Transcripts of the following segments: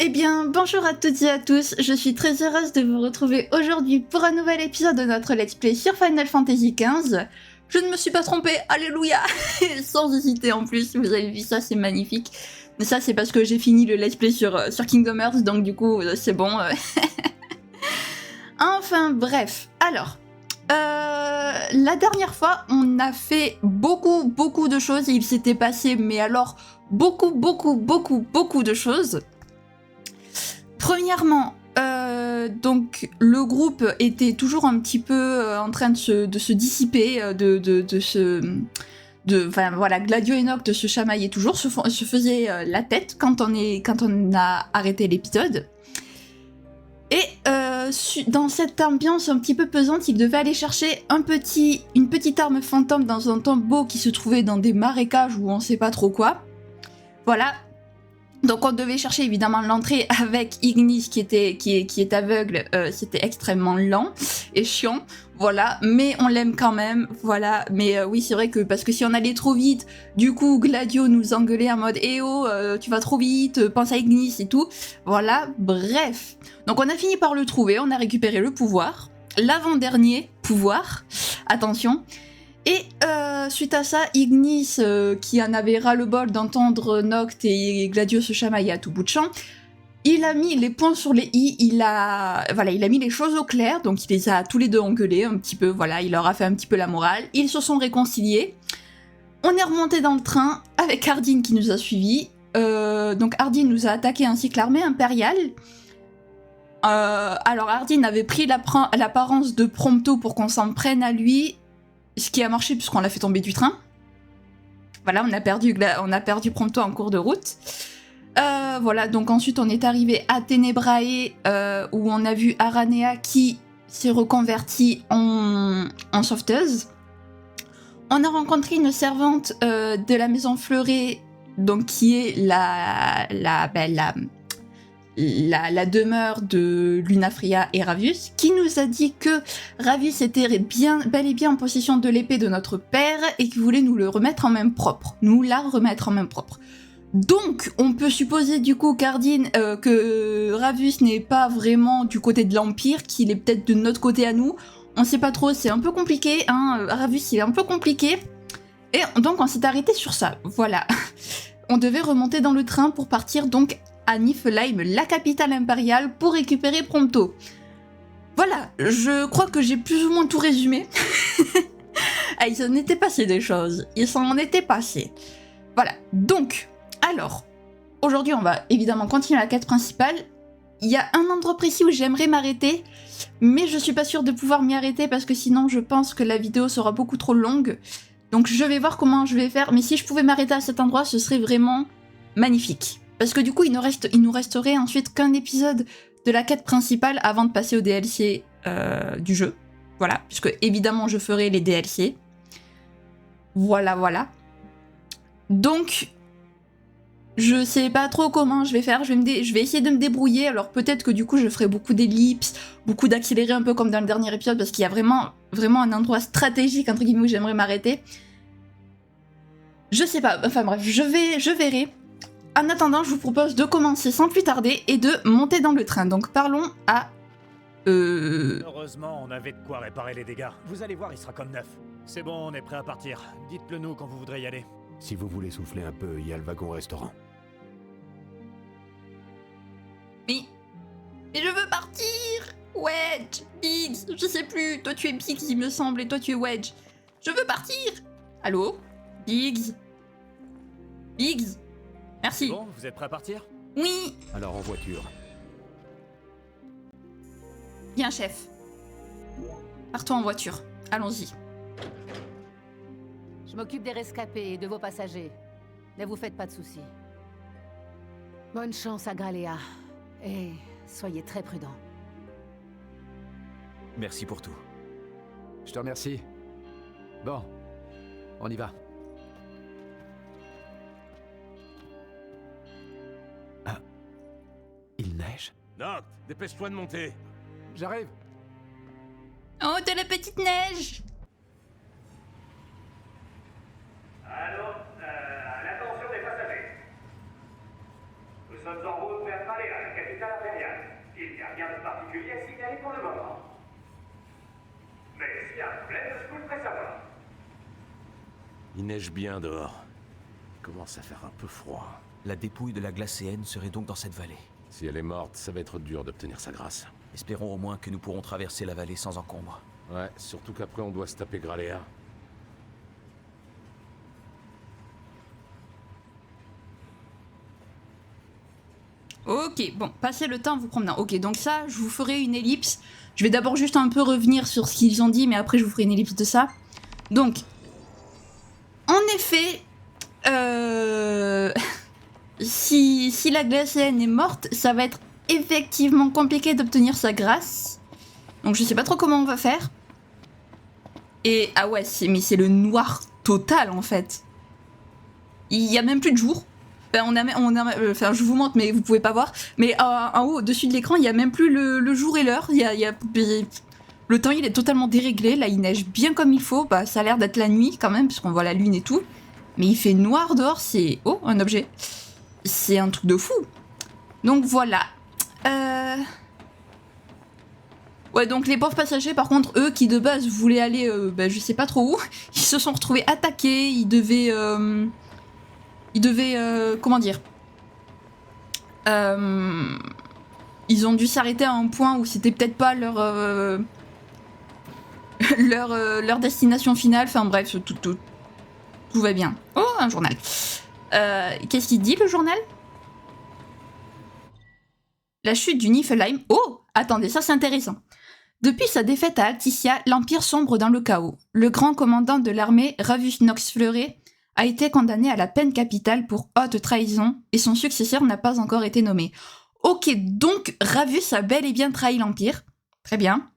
Eh bien, bonjour à toutes et à tous, je suis très heureuse de vous retrouver aujourd'hui pour un nouvel épisode de notre Let's Play sur Final Fantasy XV. Je ne me suis pas trompée, alléluia. Sans hésiter en plus, vous avez vu ça, c'est magnifique. Mais ça, c'est parce que j'ai fini le Let's Play sur Kingdom Hearts, donc du coup, c'est bon. Enfin, bref. Alors, la dernière fois, on a fait beaucoup de choses, et il s'était passé, mais alors, beaucoup de choses. Premièrement, donc le groupe était toujours un petit peu en train de se dissiper, enfin voilà, Gladio et Noct se chamaillaient toujours, se faisaient la tête quand on a arrêté l'épisode. Et dans cette ambiance un petit peu pesante, il devait aller chercher une petite arme fantôme dans un tombeau qui se trouvait dans des marécages ou on sait pas trop quoi. Voilà. Donc on devait chercher évidemment l'entrée avec Ignis qui est aveugle, c'était extrêmement lent et chiant, voilà, mais on l'aime quand même, voilà, mais oui c'est vrai que parce que si on allait trop vite, du coup Gladio nous engueulait en mode « Eh oh, tu vas trop vite, pense à Ignis et tout », voilà, bref. Donc on a fini par le trouver, on a récupéré le pouvoir, l'avant-dernier pouvoir, attention. Et suite à ça, Ignis, qui en avait ras-le-bol d'entendre Noct et Gladio se chamailler à tout bout de champ, il a mis les points sur les i, il a mis les choses au clair, donc il les a tous les deux engueulés un petit peu, voilà, il leur a fait un petit peu la morale, ils se sont réconciliés, on est remonté dans le train avec Ardyn qui nous a suivis, donc Ardyn nous a attaqué ainsi que l'armée impériale. Alors Ardyn avait pris l'apparence de Prompto pour qu'on s'en prenne à lui, ce qui a marché puisqu'on l'a fait tomber du train. Voilà, on a perdu Prompto en cours de route. Voilà, donc ensuite on est arrivé à Tenebrae où on a vu Aranea qui s'est reconvertie en sauveteuse. On a rencontré une servante de la maison Fleuret, donc qui est la demeure de Lunafria et Ravius, qui nous a dit que Ravius était bel et bien en possession de l'épée de notre père et qu'il voulait nous la remettre en main propre. Donc, on peut supposer du coup que Ravius n'est pas vraiment du côté de l'Empire, qu'il est peut-être de notre côté à nous. On sait pas trop, c'est un peu compliqué, hein. Ravius, il est un peu compliqué. Et donc, on s'est arrêté sur ça, voilà. On devait remonter dans le train pour partir donc à Niflheim, la capitale impériale, pour récupérer Prompto. Voilà, je crois que j'ai plus ou moins tout résumé. Ah, il s'en était passé des choses, Voilà, donc, alors, aujourd'hui on va évidemment continuer la quête principale. Il y a un endroit précis où j'aimerais m'arrêter, mais je suis pas sûre de pouvoir m'y arrêter parce que sinon je pense que la vidéo sera beaucoup trop longue. Donc je vais voir comment je vais faire, mais si je pouvais m'arrêter à cet endroit, ce serait vraiment magnifique. Parce que du coup, il nous resterait ensuite qu'un épisode de la quête principale avant de passer au DLC du jeu. Voilà, puisque évidemment, je ferai les DLC. Voilà. Donc, je sais pas trop comment je vais faire. Je vais essayer de me débrouiller. Alors peut-être que du coup, je ferai beaucoup d'ellipses, beaucoup d'accélérés, un peu comme dans le dernier épisode, parce qu'il y a vraiment un endroit stratégique, entre guillemets, où j'aimerais m'arrêter. Je sais pas, enfin bref, je verrai. En attendant, je vous propose de commencer sans plus tarder et de monter dans le train. Donc parlons à... Heureusement, on avait de quoi réparer les dégâts. Vous allez voir, il sera comme neuf. C'est bon, on est prêt à partir. Dites-le nous quand vous voudrez y aller. Si vous voulez souffler un peu, il y a le wagon-restaurant. Mais je veux partir. Wedge, Biggs, je sais plus. Toi tu es Biggs il me semble et toi tu es Wedge. Je veux partir. Allô, Biggs. Merci. Bon, vous êtes prêt à partir? Oui. Alors en voiture. Bien, chef. Partons en voiture. Allons-y. Je m'occupe des rescapés et de vos passagers. Ne vous faites pas de soucis. Bonne chance à Graléa. Et soyez très prudents. Merci pour tout. Je te remercie. Bon, on y va. Ah, il neige? Noct, dépêche-toi de monter. J'arrive. Oh, de la petite neige. Allô, à l'attention des passagers. Nous sommes en route Rendons-nous vers Gradea, la capitale impériale. Il n'y a rien de particulier à signaler pour le moment. Mais s'il y a un problème, je vous le ferai savoir. Il neige bien dehors. Il commence à faire un peu froid. La dépouille de la glacéenne serait donc dans cette vallée. Si elle est morte, ça va être dur d'obtenir sa grâce. Espérons au moins que nous pourrons traverser la vallée sans encombre. Ouais, surtout qu'après on doit se taper Gradea. Ok, bon, passez le temps en vous promenant. Ok, donc ça, je vous ferai une ellipse. Je vais d'abord juste un peu revenir sur ce qu'ils ont dit, mais après je vous ferai une ellipse de ça. Donc, en effet, si la glacéenne est morte, ça va être effectivement compliqué d'obtenir sa grâce. Donc je sais pas trop comment on va faire. Et, ah ouais, mais c'est le noir total en fait. Il y a même plus de jour. Enfin, je vous montre, mais vous pouvez pas voir. Mais en haut, au-dessus de l'écran, il y a même plus le jour et l'heure. Le temps, il est totalement déréglé. Là, il neige bien comme il faut. Bah, ça a l'air d'être la nuit quand même, puisqu'on voit la lune et tout. Mais il fait noir dehors. C'est... Oh, un objet. C'est un truc de fou. Donc voilà. Ouais, donc les pauvres passagers, par contre, eux qui de base voulaient aller, je sais pas trop où, ils se sont retrouvés attaqués. Ils devaient, comment dire, ils ont dû s'arrêter à un point où c'était peut-être pas leur destination finale. Enfin bref, tout va bien. Oh, un journal. Qu'est-ce qu'il dit, le journal? La chute du Niflheim. Oh, attendez, ça c'est intéressant. Depuis sa défaite à Alticia, l'Empire sombre dans le chaos. Le grand commandant de l'armée, Ravus Nox Fleuret, a été condamné à la peine capitale pour haute trahison et son successeur n'a pas encore été nommé. Ok, donc Ravus a bel et bien trahi l'Empire. Très bien.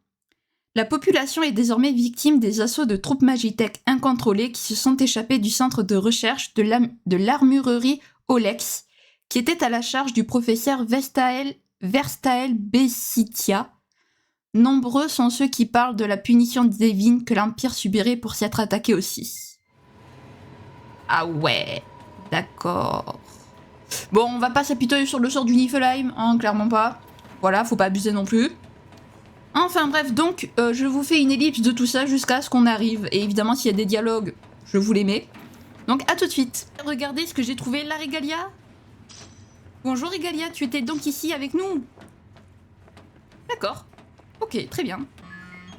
La population est désormais victime des assauts de troupes magitech incontrôlées qui se sont échappées du centre de recherche de l'armurerie Olex, qui était à la charge du professeur Verstael Bessitia. Nombreux sont ceux qui parlent de la punition divine que l'Empire subirait pour s'y être attaqué aussi. Ah ouais, d'accord. Bon, on va pas s'apitoyer sur le sort du Niflheim, hein, clairement pas. Voilà, faut pas abuser non plus. Enfin bref, donc, je vous fais une ellipse de tout ça jusqu'à ce qu'on arrive. Et évidemment, s'il y a des dialogues, je vous les mets. Donc, à tout de suite. Regardez ce que j'ai trouvé là, Regalia. Bonjour Regalia, tu étais donc ici avec nous? D'accord. Ok, très bien.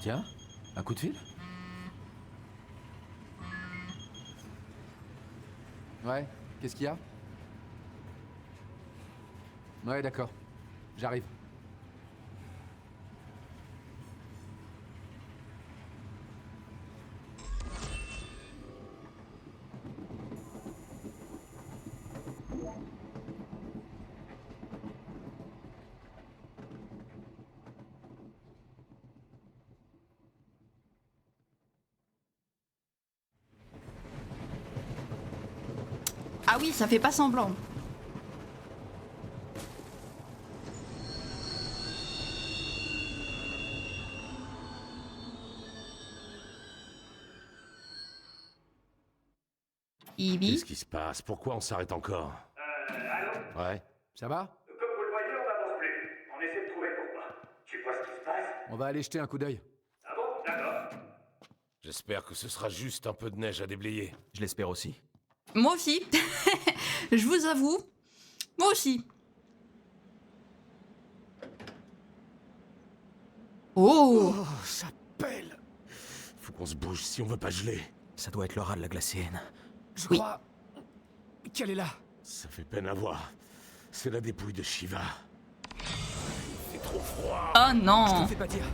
Tiens, un coup de fil? Ouais, qu'est-ce qu'il y a? Ouais, d'accord. J'arrive. Ah oui, ça fait pas semblant. Ibi. Qu'est-ce qui se passe? Pourquoi on s'arrête encore? Allô? Ouais. Ça va? Comme vous le voyez, on n'avance plus. On essaie de trouver pourquoi. Tu vois ce qui se passe? On va aller jeter un coup d'œil. Ah bon? D'accord. J'espère que ce sera juste un peu de neige à déblayer. Je l'espère aussi. Moi aussi. Je vous avoue. Moi aussi. Oh, Oh, ça pèle! Faut qu'on se bouge si on veut pas geler. Ça doit être le rat de la glacéenne. Je Oui. crois qu'elle est là. Ça fait peine à voir. C'est la dépouille de Shiva. Il fait trop froid. oh Je te non. le fais pas dire.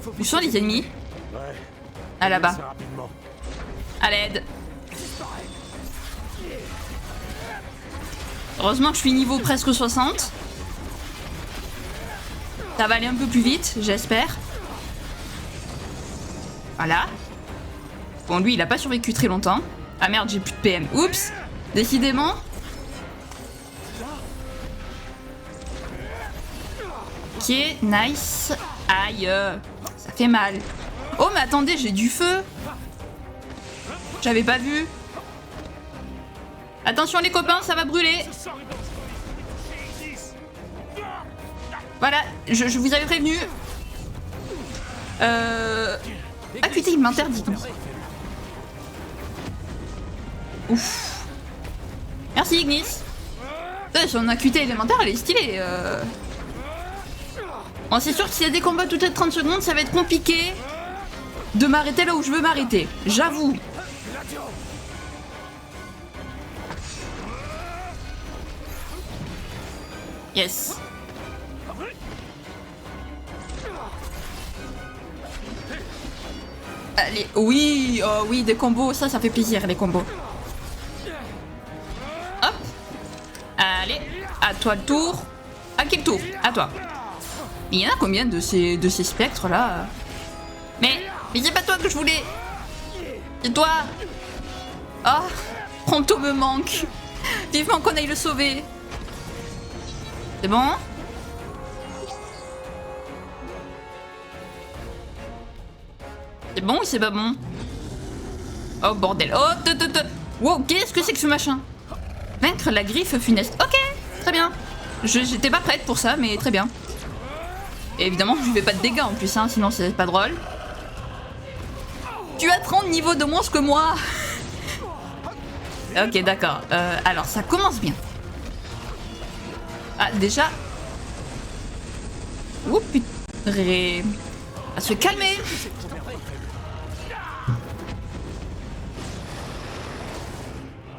Faut Où sont les ennemis? Ouais. Ah là-bas. Ça rapidement. À l'aide. Heureusement que je suis niveau presque 60. Ça va aller un peu plus vite, j'espère. Voilà. Bon, lui, il a pas survécu très longtemps. Ah merde, j'ai plus de PM. Oups. Décidément. Ok, nice. Aïe. Ça fait mal. Oh, mais attendez, j'ai du feu. J'avais pas vu. Attention les copains, ça va brûler. Voilà, je vous avais prévenu. Acuité élémentaire, dites-nous. Ouf. Merci Ignis. Son acuité élémentaire, elle est stylée. Bon, c'est sûr que s'il y a des combats toutes les 30 secondes, ça va être compliqué de m'arrêter là où je veux m'arrêter. J'avoue. Yes. Allez, oui, oh oui, des combos, ça fait plaisir, les combos. Hop. Allez, à toi le tour. À qui le tour? À toi. Il y en a combien de ces spectres là? Mais c'est pas toi que je voulais. C'est toi. Oh, Pronto me manque. Vivement qu'on aille le sauver. C'est bon? C'est bon ou c'est pas bon? Oh bordel. Oh, wow, qu'est-ce que c'est que ce machin? Vaincre la griffe funeste. Ok, très bien. J'étais pas prête pour ça, mais très bien. Et évidemment, je lui fais pas de dégâts en plus, hein, sinon c'est pas drôle. Tu as 30 niveaux de moins que moi. Ok, d'accord. Alors, ça commence bien. Ah, déjà... Oh putain... À se calmer.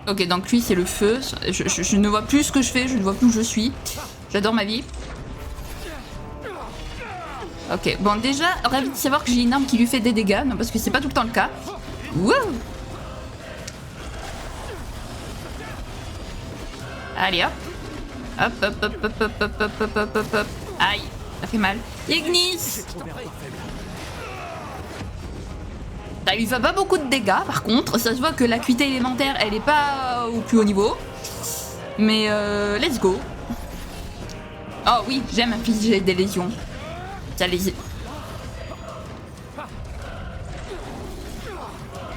Ok, donc lui, c'est le feu. Je ne vois plus ce que je fais, je ne vois plus où je suis. J'adore ma vie. Ok, bon déjà, ravi de savoir que j'ai une arme qui lui fait des dégâts, non, parce que c'est pas tout le temps le cas. Wouh! Allez hop. Hop, hop, hop, hop, hop, hop, hop, hop, hop, hop, hop. Aïe, ça fait mal. Ignis! Ça lui fait pas beaucoup de dégâts, par contre. Ça se voit que l'acuité élémentaire, elle est pas au plus haut niveau. Mais let's go. Oh oui, j'aime infliger des lésions. Ça les...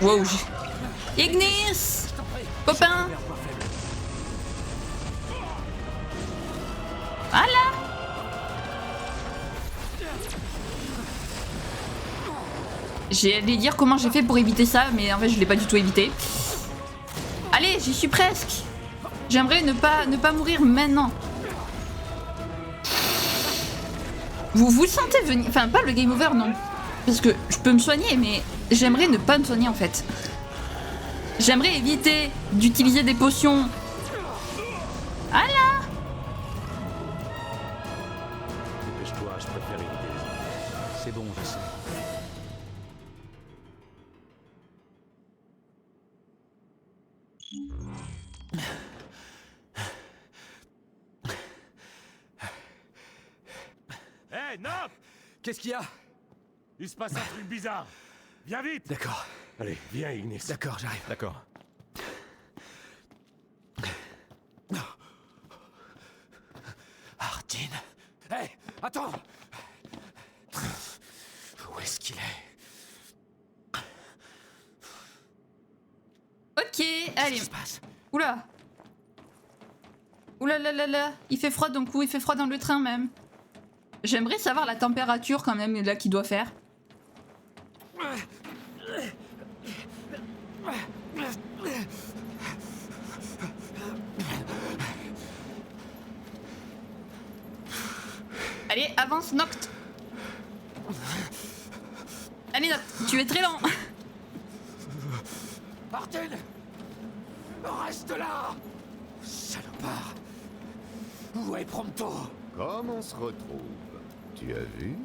Wow. Ignis! Copain! Voilà! J'allais dire comment j'ai fait pour éviter ça, mais en fait je l'ai pas du tout évité. Allez, j'y suis presque. J'aimerais ne pas mourir maintenant. Vous le sentez venir... Enfin, pas le game over, non. Parce que je peux me soigner, mais j'aimerais ne pas me soigner, en fait. J'aimerais éviter d'utiliser des potions. Voilà. Dépêche-toi, je préfère éviter les autres. C'est bon, je sais. Hé, Nop! Qu'est-ce qu'il y a? Il se passe un truc bizarre. Viens vite! D'accord, Allez, viens, Ignis. d'accord, j'arrive. D'accord. Artine. Hé, attends! Où est-ce qu'il est? Ok, allez. Qu'est-ce qui se passe? Oula. Oula là là là. Il fait froid d'un coup, il fait froid dans le train même. J'aimerais savoir la température quand même là qu'il doit faire. Allez, avance, Noct. Allez, Noct, tu es très lent. Artine! Reste là! Salopard! Où est Prompto? Comme on se retrouve. Tu as vu?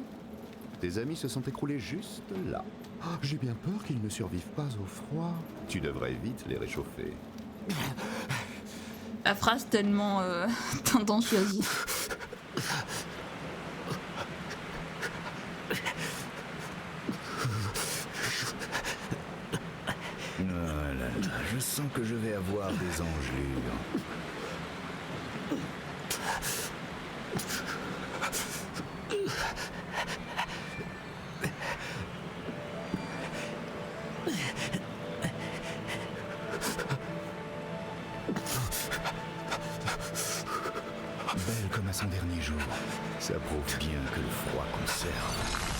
Tes amis se sont écroulés juste là. Ah, j'ai bien peur qu'ils ne survivent pas au froid. Tu devrais vite les réchauffer. La phrase tellement tendancieuse. Voilà, je sens que je vais avoir des engelures. Belle comme à son dernier derniers jours. Ça prouve bien que le froid conserve.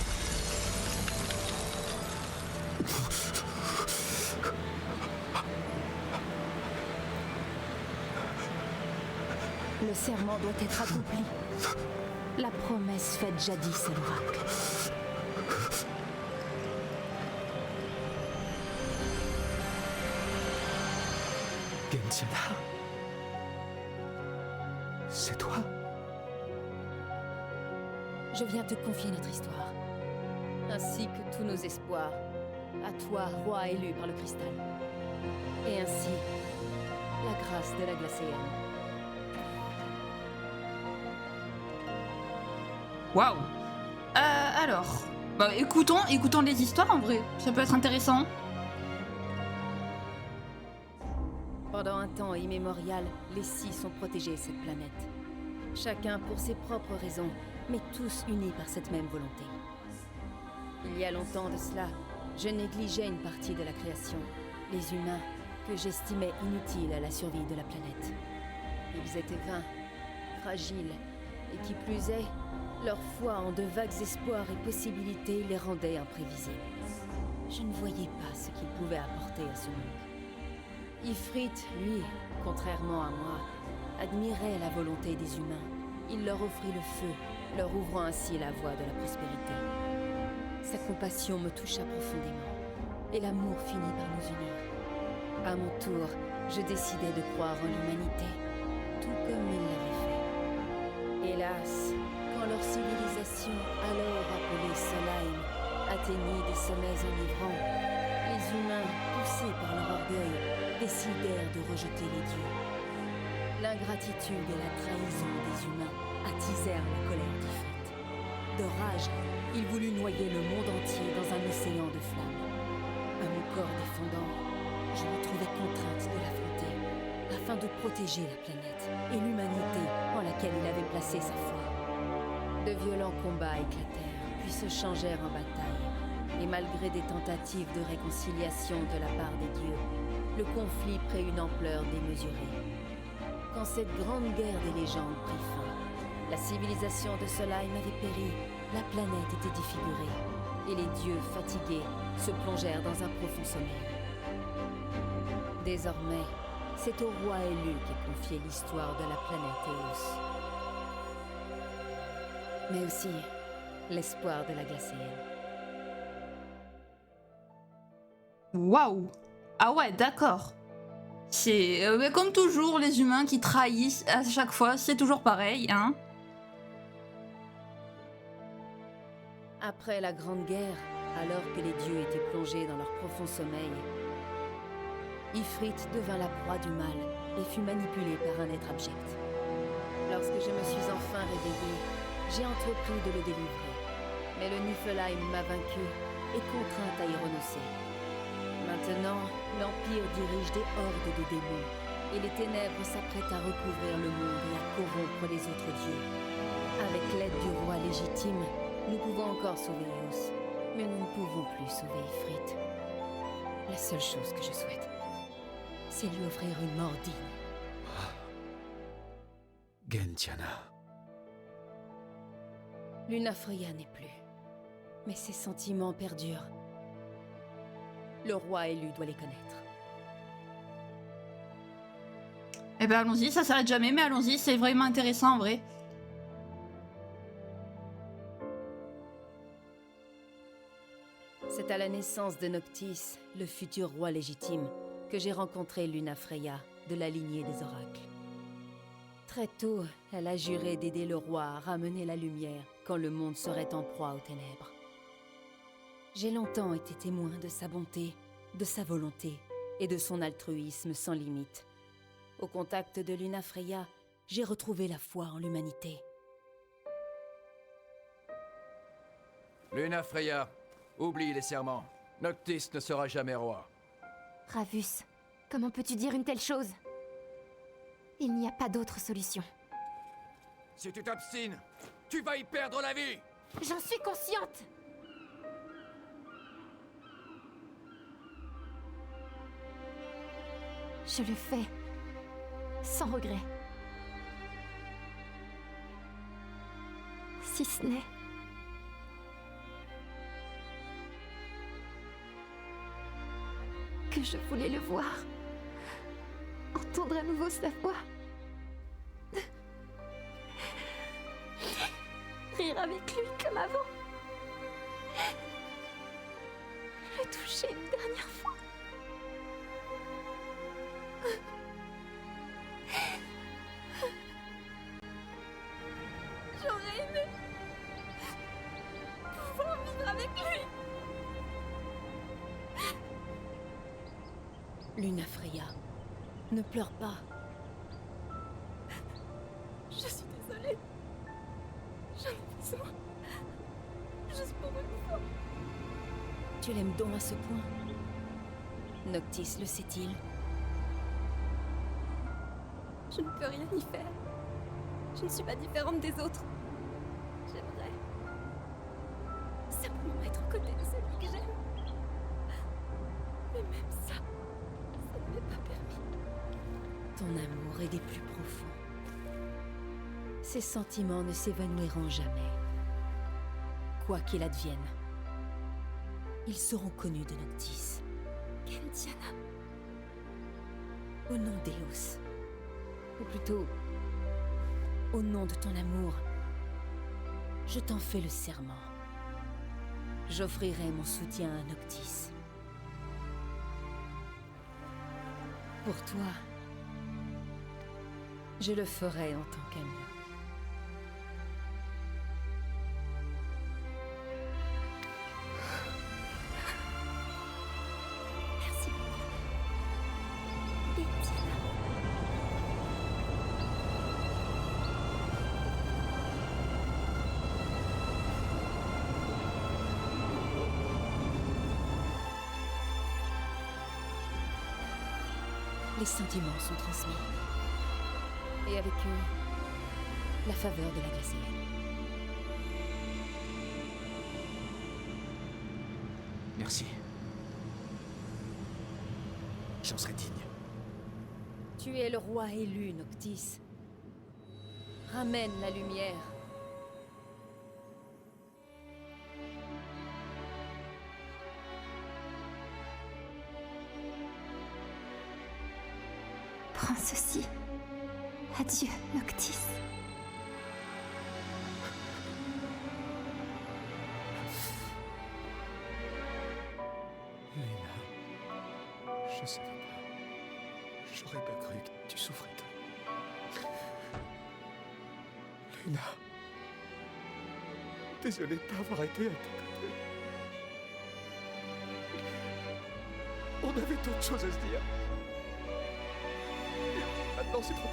Le serment doit être accompli. La promesse faite jadis à l'oracle. Gentiana. C'est toi? Je viens te confier notre histoire, ainsi que tous nos espoirs, à toi, roi élu par le cristal. Et ainsi, la grâce de la glacéenne. Waouh. Alors, bah, écoutons les histoires en vrai. Ça peut être intéressant. Pendant un temps immémorial, les six ont protégé cette planète. Chacun pour ses propres raisons, mais tous unis par cette même volonté. Il y a longtemps de cela, je négligeais une partie de la création, les humains, que j'estimais inutiles à la survie de la planète. Ils étaient vains, fragiles, et qui plus est, leur foi en de vagues espoirs et possibilités les rendait imprévisibles. Je ne voyais pas ce qu'ils pouvaient apporter à ce monde. Ifrit, lui, contrairement à moi, admirait la volonté des humains. Il leur offrit le feu, leur ouvrant ainsi la voie de la prospérité. Sa compassion me toucha profondément, et l'amour finit par nous unir. À mon tour, je décidai de croire en l'humanité, tout comme il l'avait fait. Hélas, quand leur civilisation, alors appelée Solheim, atteignit des sommets enivrants, les humains, poussés par leur orgueil, décidèrent de rejeter les dieux. L'ingratitude et la trahison des humains attisèrent la colère d'Ifrit. De rage, il voulut noyer le monde entier dans un océan de flammes. À mon corps défendant, je me trouvais contrainte de l'affronter, afin de protéger la planète et l'humanité en laquelle il avait placé sa foi. De violents combats éclatèrent, puis se changèrent en bataille, et malgré des tentatives de réconciliation de la part des dieux, le conflit prit une ampleur démesurée. Quand cette grande guerre des légendes prit fin, la civilisation de Solheim avait péri, la planète était défigurée, et les dieux, fatigués, se plongèrent dans un profond sommeil. Désormais, c'est au roi élu qu'est confiée l'histoire de la planète Eos. Mais aussi, l'espoir de la glacéenne. Waouh. Ah ouais, d'accord. C'est comme toujours, les humains qui trahissent à chaque fois, c'est toujours pareil, hein. Après la Grande Guerre, alors que les dieux étaient plongés dans leur profond sommeil, Ifrit devint la proie du mal et fut manipulé par un être abject. Lorsque je me suis enfin réveillée, j'ai entrepris de le délivrer. Mais le Niflheim m'a vaincue et contrainte à y renoncer. Maintenant, l'Empire dirige des hordes de démons, et les ténèbres s'apprêtent à recouvrir le monde et à corrompre les autres dieux. Avec l'aide du roi légitime, nous pouvons encore sauver Eos, mais nous ne pouvons plus sauver Ifrit. La seule chose que je souhaite, c'est lui offrir une mort digne. Gentiana. Lunafreya n'est plus, mais ses sentiments perdurent. Le roi élu doit les connaître. Eh ben allons-y, ça s'arrête jamais, mais allons-y, c'est vraiment intéressant en vrai. C'est à la naissance de Noctis, le futur roi légitime, que j'ai rencontré Lunafreya, de la lignée des oracles. Très tôt, elle a juré d'aider le roi à ramener la lumière quand le monde serait en proie aux ténèbres. J'ai longtemps été témoin de sa bonté, de sa volonté et de son altruisme sans limite. Au contact de Lunafreya, j'ai retrouvé la foi en l'humanité. Lunafreya, oublie les serments. Noctis ne sera jamais roi. Ravus, comment peux-tu dire une telle chose? Il n'y a pas d'autre solution. Si tu t'obstines, tu vas y perdre la vie! J'en suis consciente! Je le fais, sans regret. si ce n'est... que je voulais le voir, entendre à nouveau sa voix, rire avec lui comme avant, le toucher une dernière fois. J'aurais aimé pouvoir vivre avec lui. Luna Freya, ne pleure pas. Je suis désolée. J'en ai besoin. Juste pour une fois. Tu l'aimes donc à ce point? Noctis le sait-il? Je ne peux rien y faire. Je ne suis pas différente des autres. J'aimerais simplement être aux côtés de celui que j'aime. Mais même ça ne m'est pas permis. Ton amour est des plus profonds. Ces sentiments ne s'évanouiront jamais. Quoi qu'il advienne, ils seront connus de Noctis. Gentiana. Au nom d'Eos, ou plutôt, au nom de ton amour, je t'en fais le serment. J'offrirai mon soutien à Noctis. Pour toi, je le ferai en tant qu'ami. Merci beaucoup. Gentiana. Les sentiments sont transmis. Et avec eux, la faveur de la glacière. Merci. J'en serai digne. Tu es le roi élu, Noctis. Ramène la lumière. Prends ceci. Adieu, Noctis. Luna, je savais pas. J'aurais pas cru que tu souffrais tant. Luna, désolé de pas avoir été à tes côtés. On avait d'autres choses à se dire. Maintenant, c'est trop tard.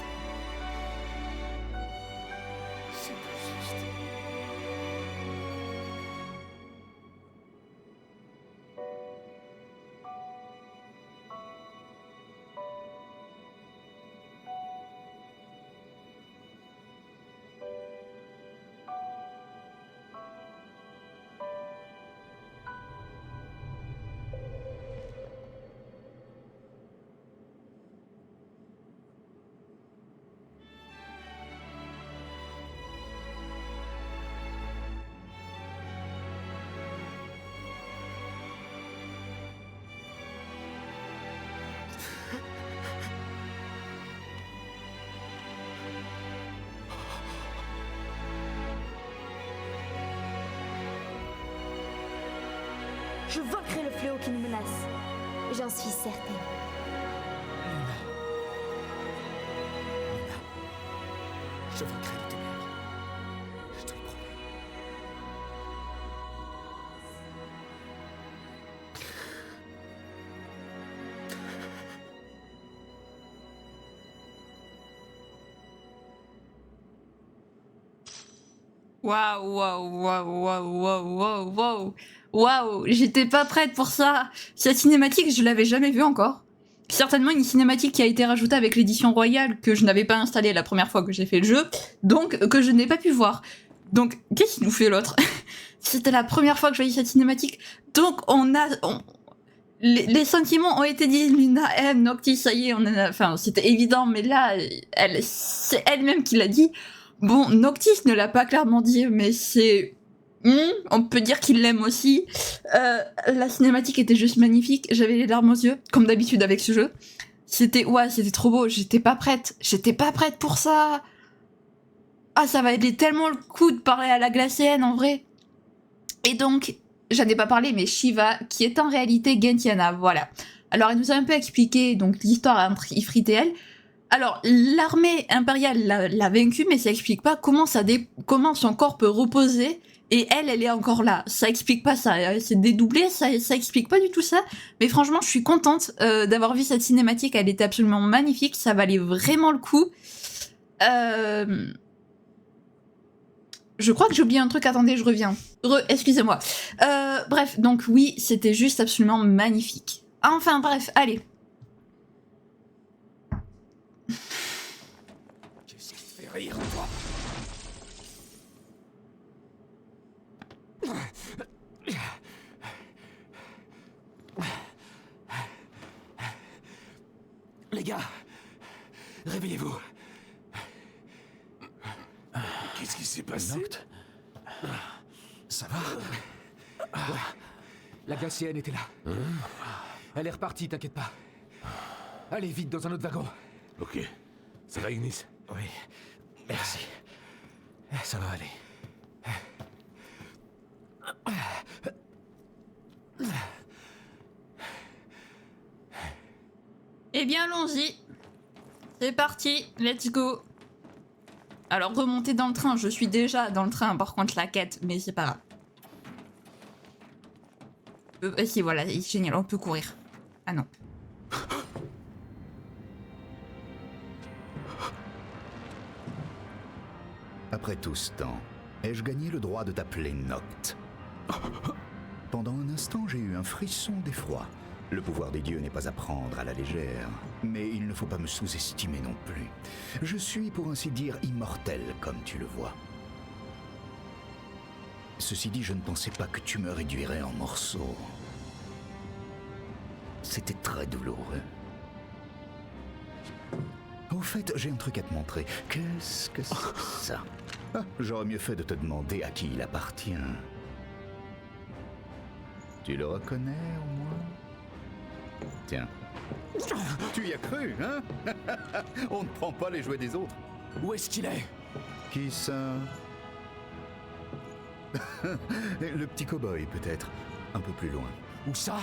C'est pas juste. Je vaincrai le fléau qui nous menace. J'en suis certaine. Luna. Luna. Je vaincrai le ténèbre. Je te le promets. Waouh, waouh, waouh, waouh, waouh, waouh, waouh. Waouh, j'étais pas prête pour ça. Cette cinématique, je l'avais jamais vue encore. Certainement une cinématique qui a été rajoutée avec l'édition royale que je n'avais pas installée la première fois que j'ai fait le jeu, donc que je n'ai pas pu voir. Donc, qu'est-ce qu'il nous fait l'autre? C'était la première fois que je voyais cette cinématique. Donc, les sentiments ont été dit, Luna aime Noctis, ça y est, enfin, c'était évident, mais là, c'est elle-même qui l'a dit. Bon, Noctis ne l'a pas clairement dit, mais c'est... on peut dire qu'il l'aime aussi. La cinématique était juste magnifique, j'avais les larmes aux yeux, comme d'habitude avec ce jeu. C'était trop beau, j'étais pas prête pour ça. Ah, ça va aider tellement le coup de parler à la glacienne, en vrai. Et donc, j'en ai pas parlé, mais Shiva, qui est en réalité Gentiana, voilà. Alors, elle nous a un peu expliqué donc l'histoire entre Ifrit et elle. Alors, l'armée impériale l'a vaincue, mais ça explique pas comment son corps peut reposer, et elle est encore là. Ça explique pas ça, c'est dédoublé, ça explique pas du tout ça. Mais franchement, je suis contente d'avoir vu cette cinématique, elle était absolument magnifique, ça valait vraiment le coup. Je crois que j'ai oublié un truc, attendez, je reviens. Excusez-moi. Bref, donc oui, c'était juste absolument magnifique. Enfin bref, allez. Qu'est-ce qui te fait rire, toi? Les gars, réveillez-vous. Qu'est-ce qui s'est passé? Noct, ça va? Ouais, la glacienne était là. Elle est repartie, t'inquiète pas. Allez, vite, dans un autre wagon. Ok. Ça va, Ignis? Oui, merci. Ça va aller. Eh bien, allons-y. C'est parti, let's go. Alors, remonter dans le train, je suis déjà dans le train, par contre, la quête, mais c'est pas grave. Si, voilà, génial, on peut courir. Ah non. Après tout ce temps, ai-je gagné le droit de t'appeler Noct? Pendant un instant, j'ai eu un frisson d'effroi. Le pouvoir des dieux n'est pas à prendre à la légère, mais il ne faut pas me sous-estimer non plus. Je suis, pour ainsi dire, immortel, comme tu le vois. Ceci dit, je ne pensais pas que tu me réduirais en morceaux. C'était très douloureux. Au fait, j'ai un truc à te montrer. Qu'est-ce que c'est ça? Ah, j'aurais mieux fait de te demander à qui il appartient. Tu le reconnais, au moins? Tiens. Tu y as cru, hein? On ne prend pas les jouets des autres. Où est-ce qu'il est? Qui ça? Le petit cow-boy, peut-être. Un peu plus loin. Où ça?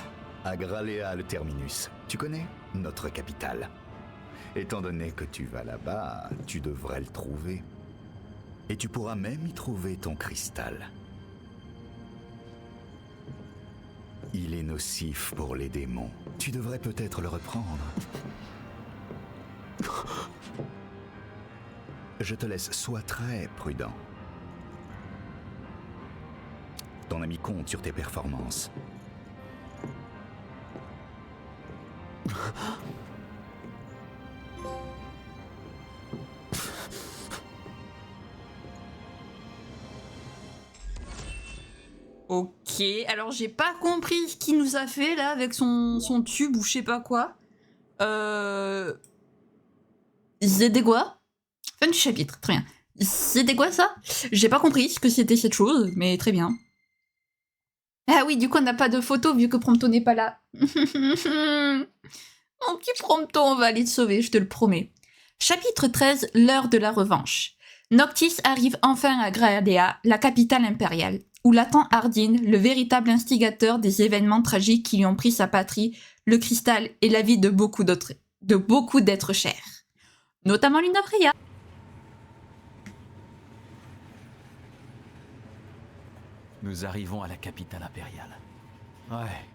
À Gralea, le terminus. Tu connais? Notre capitale. Étant donné que tu vas là-bas, tu devrais le trouver. Et tu pourras même y trouver ton cristal. Il est nocif pour les démons. Tu devrais peut-être le reprendre. Je te laisse, sois très prudent. Ton ami compte sur tes performances. Ok, alors j'ai pas compris ce qu'il nous a fait là avec son tube ou je sais pas quoi. C'était quoi? Fin du chapitre, très bien. C'était quoi ça? J'ai pas compris ce que c'était cette chose, mais très bien. Ah oui, du coup on n'a pas de photo vu que Prompto n'est pas là. Mon petit Prompto, on va aller te sauver, je te le promets. Chapitre 13, l'heure de la revanche. Noctis arrive enfin à Gralea, la capitale impériale, où l'attend Ardyn, le véritable instigateur des événements tragiques qui lui ont pris sa patrie, le cristal et la vie de beaucoup d'êtres chers. Notamment Luna Freya. Nous arrivons à la capitale impériale. Ouais,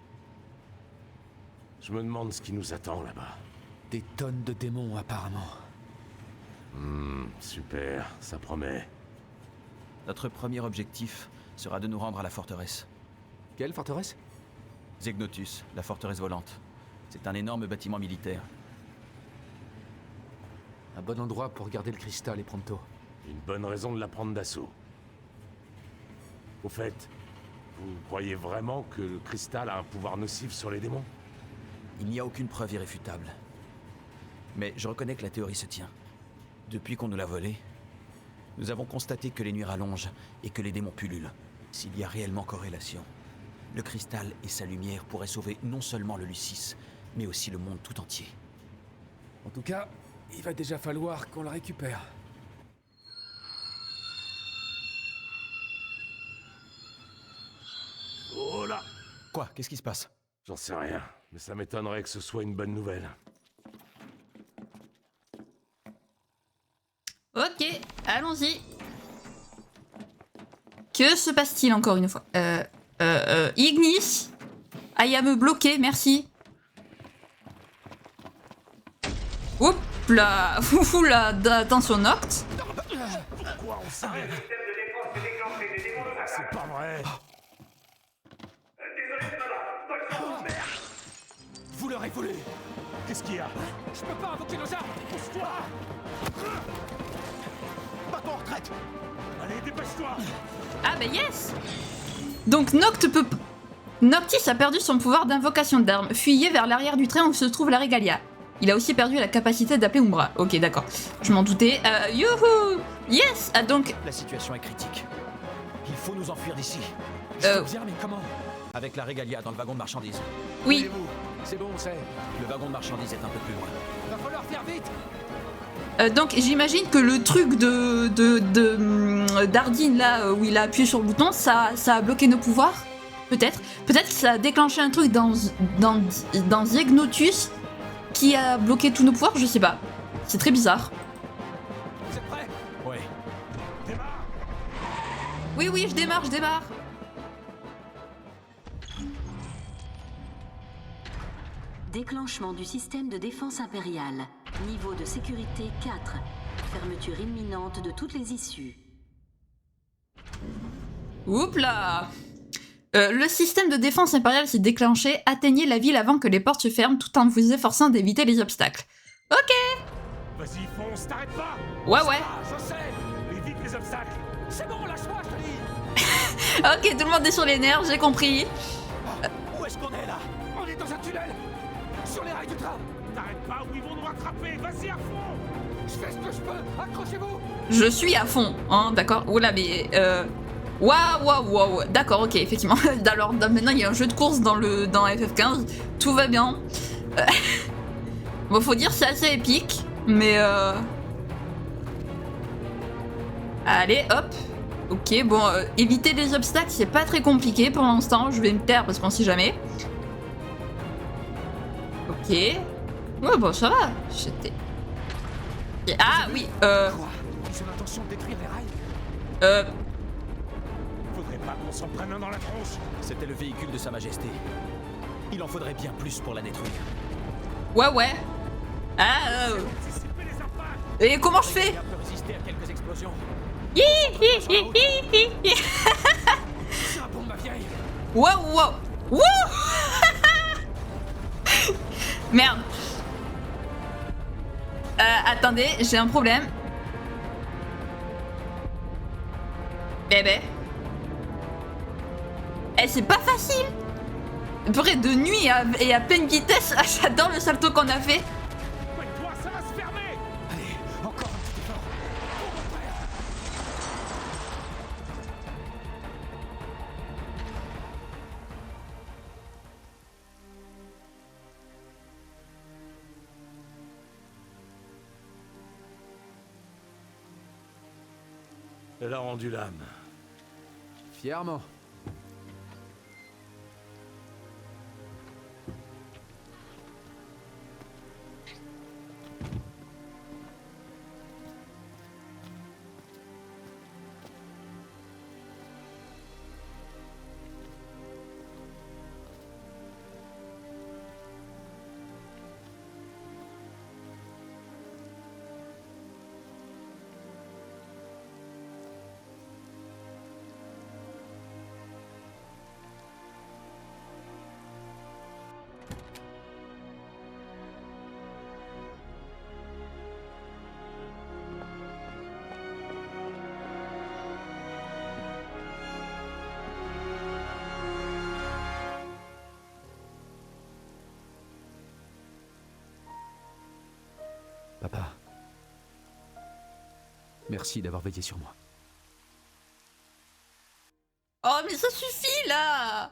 Je me demande ce qui nous attend là-bas. des tonnes de démons apparemment. Super, ça promet. Notre premier objectif sera de nous rendre à la forteresse. Quelle forteresse? Zegnotus, la forteresse volante. C'est un énorme bâtiment militaire. Un bon endroit pour garder le cristal et Prompto. Une bonne raison de la prendre d'assaut. Au fait, vous croyez vraiment que le cristal a un pouvoir nocif sur les démons? Il n'y a aucune preuve irréfutable. Mais je reconnais que la théorie se tient. Depuis qu'on nous l'a volé, Nous avons constaté que les nuits rallongent et que les démons pullulent. S'il y a réellement corrélation, le cristal et sa lumière pourraient sauver non seulement le Lucis, mais aussi le monde tout entier. En tout cas, il va déjà falloir qu'on le récupère. Oh là! Quoi? Qu'est-ce qui se passe? J'en sais rien, mais ça m'étonnerait que ce soit une bonne nouvelle. Ok, allons-y. Que se passe-t-il encore une fois? Ignis. I am bloqué, merci. Oups là, oula, attention Noct. Pourquoi on s'arrête? Le système de défense est déclenché, les démons nous C'est attaquent. pas vrai! Désolé, Sonola. Bonne chance. Merde. Vous l'aurez voulu. Qu'est-ce qu'il y a? Je peux pas invoquer nos armes. Pousse-toi! Bateau en retraite. Allez, dépêche-toi! Ah bah yes. Donc Noct peut... Noctis a perdu son pouvoir d'invocation d'armes. Fuyez vers l'arrière du train où se trouve la Régalia. Il a aussi perdu la capacité d'appeler Umbra. Ok, d'accord. Je m'en doutais. Youhou! Yes! Ah donc... La situation est critique. Il faut nous enfuir d'ici. Je veux bien, mais comment? Avec la Régalia dans le wagon de marchandises. Oui. Voulez-vous? C'est bon, on sait. Le wagon de marchandises est un peu plus loin. Va falloir faire vite. Donc j'imagine que le truc d'Ardine là où il a appuyé sur le bouton, ça a bloqué nos pouvoirs. Peut-être. Peut-être que ça a déclenché un truc dans Ziegnotus qui a bloqué tous nos pouvoirs, je sais pas. C'est très bizarre. Vous êtes prêts? Ouais. Oui, oui, je démarre. Déclenchement du système de défense impériale. Niveau de sécurité 4. Fermeture imminente de toutes les issues. Oups là. Le système de défense impériale s'est déclenché. Atteignez la ville avant que les portes se ferment tout en vous efforçant d'éviter les obstacles. Ok. Vas-y, fonce, t'arrêtes pas! Ouais. Ah, je sais. Évite les obstacles! C'est bon, lâche-moi, je te dis. Ok, tout le monde est sur les nerfs, j'ai compris. Où est-ce qu'on est là? On est dans un tunnel. Sur les rails du train. T'arrêtes pas ou ils vont nous rattraper! Vas-y, à fond! Je fais ce que je peux. Accrochez-vous. Je suis à fond, hein, d'accord. Oula, mais waouh. D'accord, ok, effectivement. Alors maintenant il y a un jeu de course dans FF15, tout va bien. Bon, faut dire c'est assez épique, mais allez, hop. Ok, bon, éviter les obstacles, c'est pas très compliqué pour l'instant. Je vais me taire parce qu'on sait jamais. Ok. Ouais, bon, ça va. J'étais... Ah oui, Quoi? Ils ont l'intention de détruire les rails? Faudrait pas qu'on s'en prenne un dans la tronche! C'était le véhicule de Sa Majesté. Il en faudrait bien plus pour la détruire. Ouais. Ah, Anticipez les impacts! et comment je fais? Elle peut résister à quelques explosions. Hi. C'est un bon, ma vieille. Wow. Merde. Attendez, j'ai un problème. Bébé. Eh, c'est pas facile. Purée, de nuit et à pleine vitesse. J'adore le salto qu'on a fait. Ouais, toi, ça va se fermer! Allez, encore un petit effort. Pour mon frère. Elle a rendu l'âme. Fièrement. Merci d'avoir veillé sur moi. Oh, mais ça suffit, là!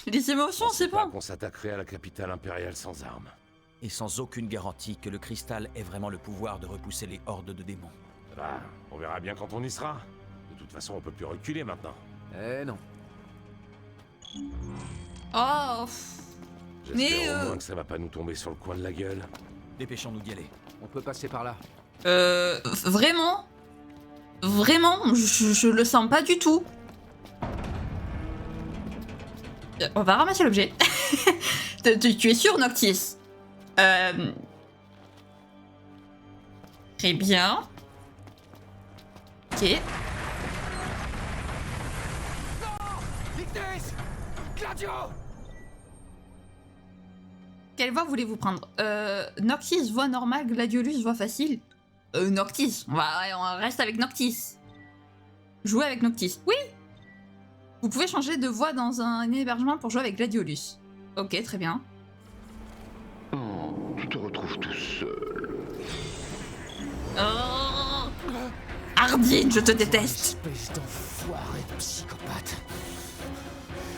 Les émotions, c'est pas bon. qu'on s'attaquerait à la capitale impériale sans armes. Et sans aucune garantie que le cristal ait vraiment le pouvoir de repousser les hordes de démons. Bah, on verra bien quand on y sera. De toute façon, on peut plus reculer maintenant. Eh non. Oh, J'espère mais au moins que ça va pas nous tomber sur le coin de la gueule. Dépêchons-nous d'y aller. On peut passer par là. vraiment? Vraiment, je le sens pas du tout. On va ramasser l'objet. Tu es sûr, Noctis? Très bien. Ok. Victus! Gladio! Quelle voie voulez-vous prendre? Noctis, voie normale, Gladiolus, voie facile. Noctis, on reste avec Noctis. Jouer avec Noctis. Oui! Vous pouvez changer de voie dans un hébergement pour jouer avec Gladiolus. Ok, très bien. Oh, tu te retrouves tout seul. Oh Ardine, je te déteste. Espèce d'enfoiré de psychopathe.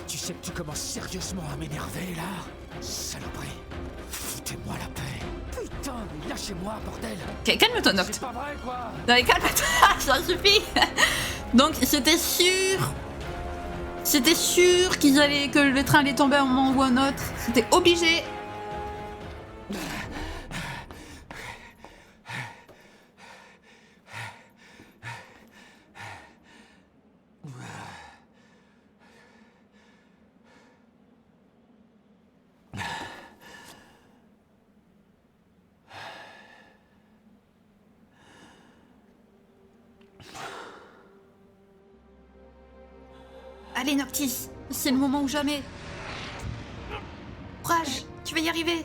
Tu sais que tu commences sérieusement à m'énerver, là? Saloperie. Foutez-moi la paix. Putain, mais lâchez-moi, bordel. Calme-toi, Noct. C'est pas vrai, quoi. Non mais calme-toi, ça suffit. Donc, c'était sûr... C'était sûr que le train allait tomber à un moment ou à un autre. C'était obligé. Allez, Noctis, c'est le moment ou jamais. Courage, tu vas y arriver.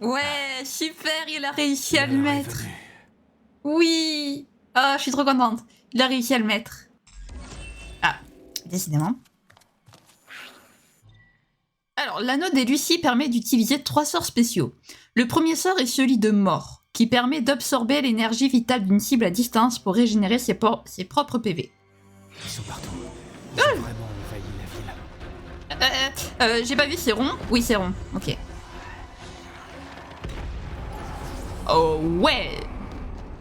Ouais, super, il a réussi à le mettre. Oui. Ah, je suis trop contente. Il a réussi à le mettre. Ah, décidément. Alors, l'anneau des Lucies permet d'utiliser 3 sorts spéciaux. Le premier sort est celui de mort, qui permet d'absorber l'énergie vitale d'une cible à distance pour régénérer ses propres PV. Ils sont partout. Ils ont vraiment envahi la ville. J'ai pas vu, c'est rond? Oui, c'est rond. Ok. Oh ouais.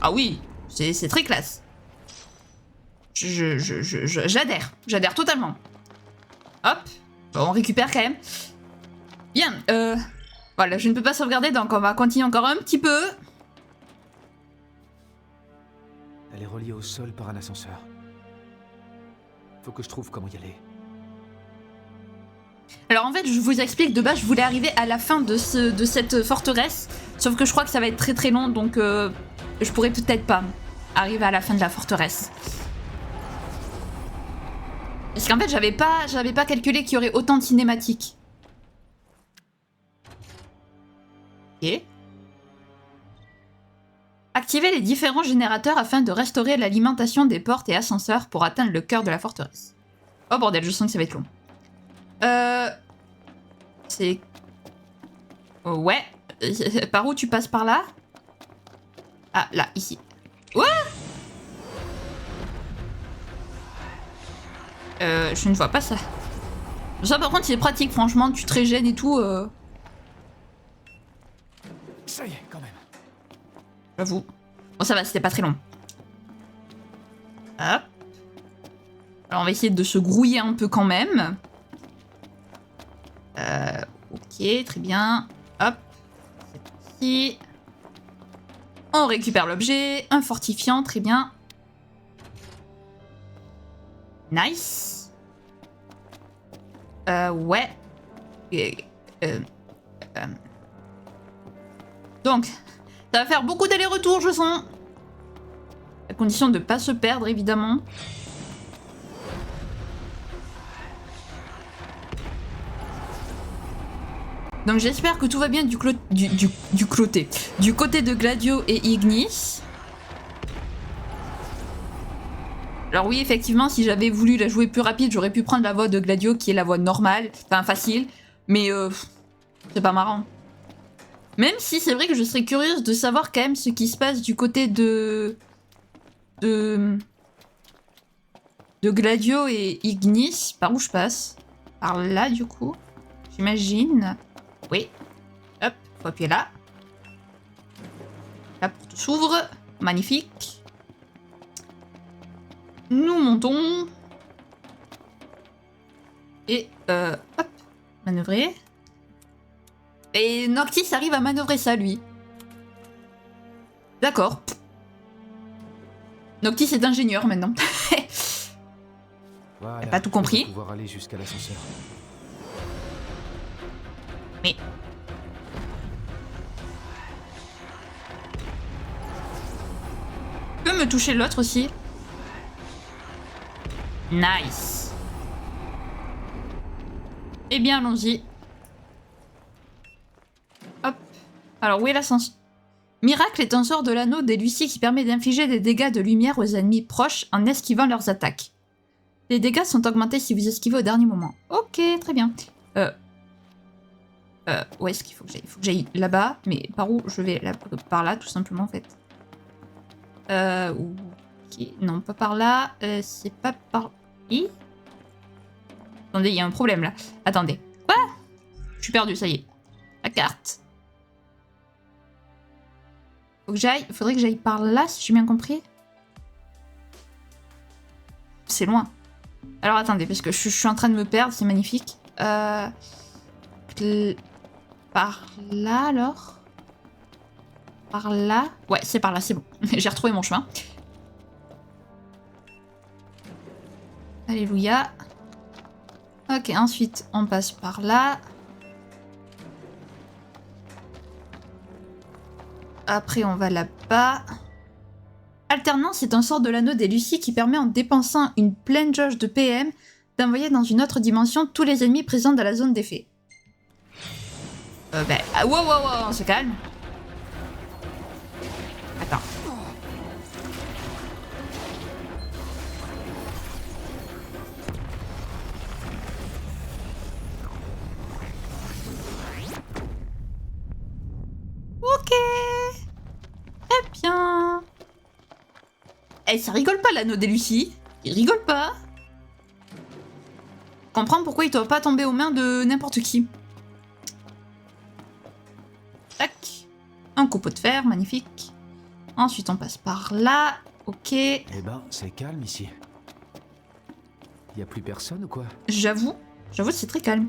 Ah oui, c'est très classe. J'adhère. J'adhère totalement. Hop. Bon, on récupère quand même. Bien. Voilà, je ne peux pas sauvegarder, donc on va continuer encore un petit peu. Elle est reliée au sol par un ascenseur. Faut que je trouve comment y aller. Alors en fait, je vous explique, de base, je voulais arriver à la fin de cette forteresse. Sauf que je crois que ça va être très très long, donc je pourrais peut-être pas arriver à la fin de la forteresse. Parce qu'en fait, j'avais pas calculé qu'il y aurait autant de cinématiques. Ok. Activez les différents générateurs afin de restaurer l'alimentation des portes et ascenseurs pour atteindre le cœur de la forteresse. Oh bordel, je sens que ça va être long. C'est... Ouais. Par où tu passes par là? Ah, là, ici. What? Je ne vois pas ça. Ça, par contre, c'est pratique, franchement. Tu te régènes et tout. Ça y est, quand même. J'avoue. Bon, ça va, c'était pas très long. Hop. Alors, on va essayer de se grouiller un peu quand même. Ok, très bien. Hop. C'est ici. On récupère l'objet. Un fortifiant, très bien. Nice. Ouais. Donc, ça va faire beaucoup d'allers-retours, je sens. À condition de ne pas se perdre, évidemment. Donc j'espère que tout va bien du côté de Gladio et Ignis. Alors oui, effectivement, si j'avais voulu la jouer plus rapide, j'aurais pu prendre la voix de Gladio, qui est la voix normale, enfin facile, mais c'est pas marrant. Même si c'est vrai que je serais curieuse de savoir quand même ce qui se passe du côté de Gladio et Ignis. Par où je passe? Par là, du coup, j'imagine. Oui. Hop, faut appuyer là. La porte s'ouvre. Magnifique. Nous montons. Et, hop, manœuvrer. Et Noctis arrive à manœuvrer ça, lui. D'accord. Noctis est ingénieur, maintenant. Voilà, t'as pas tout compris. on va pouvoir aller jusqu'à l'ascenseur. Mais... Tu peux me toucher l'autre aussi? Nice. Eh bien, allons-y. Hop. Alors, où est l'ascenseur? Miracle est un sort de l'anneau des Lucie qui permet d'infliger des dégâts de lumière aux ennemis proches en esquivant leurs attaques. Les dégâts sont augmentés si vous esquivez au dernier moment. Ok, très bien. Où est-ce qu'il faut que j'aille? Il faut que j'aille là-bas, mais par où je vais? Par là, tout simplement, en fait. Okay. Non, pas par là. C'est pas par... Attendez, il y a un problème, là. Attendez. Quoi? Je suis perdu, ça y est. La carte. Faut que j'aille... Faudrait que j'aille par là, si j'ai bien compris. C'est loin. Alors, attendez, parce que je suis en train de me perdre, c'est magnifique. Par là, alors? Par là? Ouais, c'est par là, c'est bon. J'ai retrouvé mon chemin. Alléluia. Ok, ensuite, on passe par là. Après, on va là-bas. Alternance est un sort de l'anneau des Lucie qui permet, en dépensant une pleine jauge de PM, d'envoyer dans une autre dimension tous les ennemis présents dans la zone d'effet. Wow, on se calme. Attends. Ok. Très bien. Eh, ça rigole pas l'anneau des Lucie. Il rigole pas. Je comprends pourquoi il doit pas tomber aux mains de n'importe qui. Tac. Un coupeau de fer, magnifique. Ensuite, on passe par là. Ok. Eh ben, c'est calme ici. Y a plus personne ou quoi? J'avoue, c'est très calme.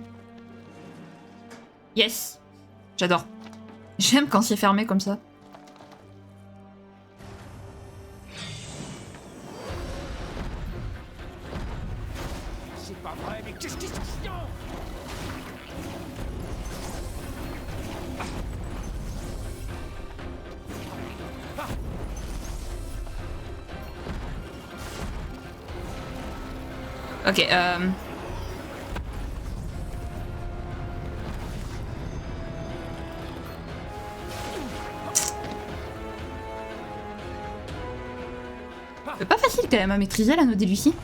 Yes. J'adore. J'aime quand c'est fermé comme ça. C'est pas vrai, mais qu'est-ce qu'ils sont chiants! Ok, c'est pas facile quand même à maîtriser l'anneau des Lucie.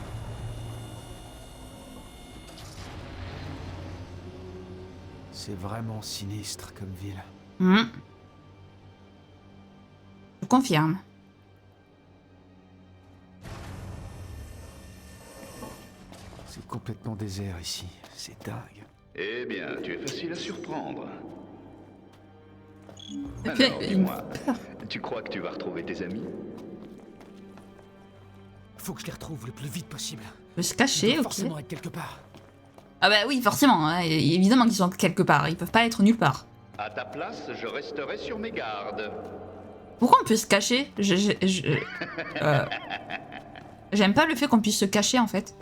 C'est vraiment sinistre comme ville. Je confirme. C'est complètement désert ici. C'est dingue. Eh bien, tu es facile à surprendre. Et puis, Alors, dis-moi, tu crois que tu vas retrouver tes amis? Faut que je les retrouve le plus vite possible. peut se cacher, Ils doivent ok. forcément être quelque part. Ah bah oui, forcément, hein, évidemment qu'ils sont quelque part, ils peuvent pas être nulle part. À ta place, je resterai sur mes gardes. Pourquoi on peut se cacher? J'aime pas le fait qu'on puisse se cacher en fait.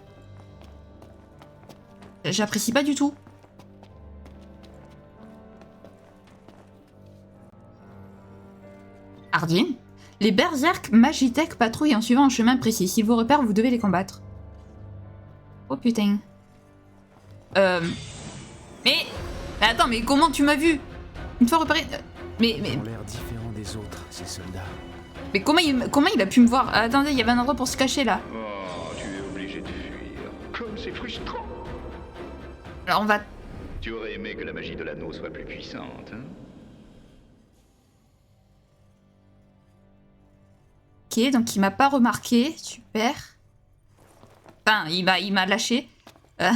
J'apprécie pas du tout. Ardyn. Les berserk Magitech patrouillent en suivant un chemin précis. S'ils vous repèrent, vous devez les combattre. Oh putain. Mais attends, mais comment tu m'as vu? Une fois repéré... Mais... Ils ont l'air différents des autres, ces soldats. Mais comment il a pu me voir? Attendez, il y avait un endroit pour se cacher là. Oh, tu es obligé de fuir. Comme c'est frustrant. Alors on va... Tu aurais aimé que la magie de l'anneau soit plus puissante, hein? Ok, donc il m'a pas remarqué. Super. Enfin, il m'a lâché. Je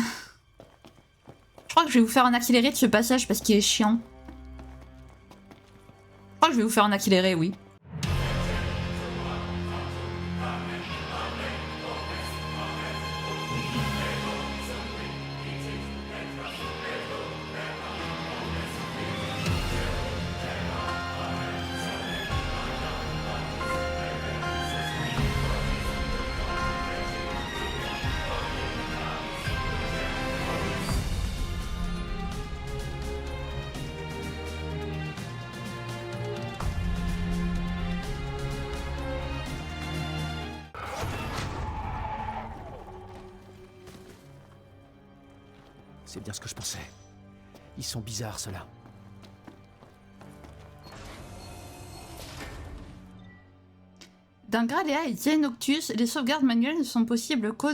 crois que je vais vous faire un accéléré de ce passage parce qu'il est chiant. Je crois que je vais vous faire un accéléré, oui. C'est bien ce que je pensais. Ils sont bizarres, ceux-là. Dans Gralea et Xenoctus, les sauvegardes manuelles ne sont possibles qu'au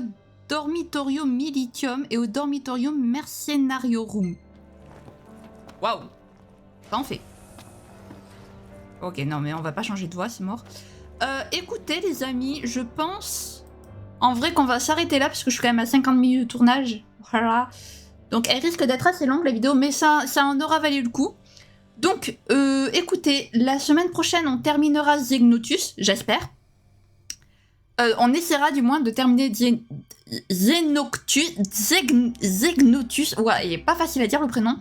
Dormitorium Militium et au Dormitorium Mercenariorum. Waouh! Ça en fait. Ok, non mais on va pas changer de voix, c'est mort. Écoutez les amis, je pense en vrai qu'on va s'arrêter là parce que je suis quand même à 50 minutes de tournage. Voilà. Donc elle risque d'être assez longue la vidéo, mais ça en aura valu le coup. Donc écoutez, la semaine prochaine on terminera Xenoctus, j'espère. On essaiera du moins de terminer Xenoctus. Ouais, il est pas facile à dire le prénom.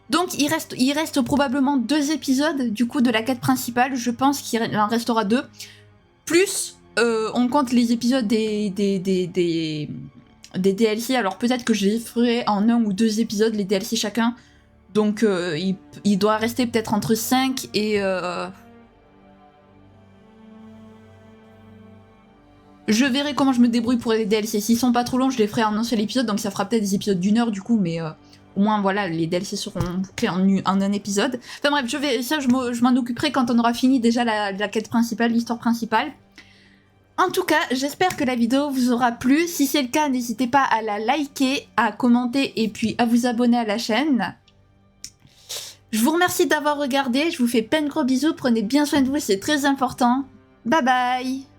Donc il reste probablement 2 épisodes du coup de la quête principale. Je pense qu'il en restera 2. Plus on compte les épisodes des DLC. Alors peut-être que je les ferai en 1 ou 2 épisodes les DLC chacun. Donc il doit rester peut-être entre 5 et... Je verrai comment je me débrouille pour les DLC. S'ils sont pas trop longs, je les ferai en un seul épisode. Donc ça fera peut-être des épisodes d'1 heure du coup. Mais au moins voilà, les DLC seront bouclés en un épisode. Enfin bref, je m'en occuperai quand on aura fini déjà la quête principale, l'histoire principale. En tout cas, j'espère que la vidéo vous aura plu. Si c'est le cas, n'hésitez pas à la liker, à commenter et puis à vous abonner à la chaîne. Je vous remercie d'avoir regardé. Je vous fais plein de gros bisous. Prenez bien soin de vous, c'est très important. Bye bye!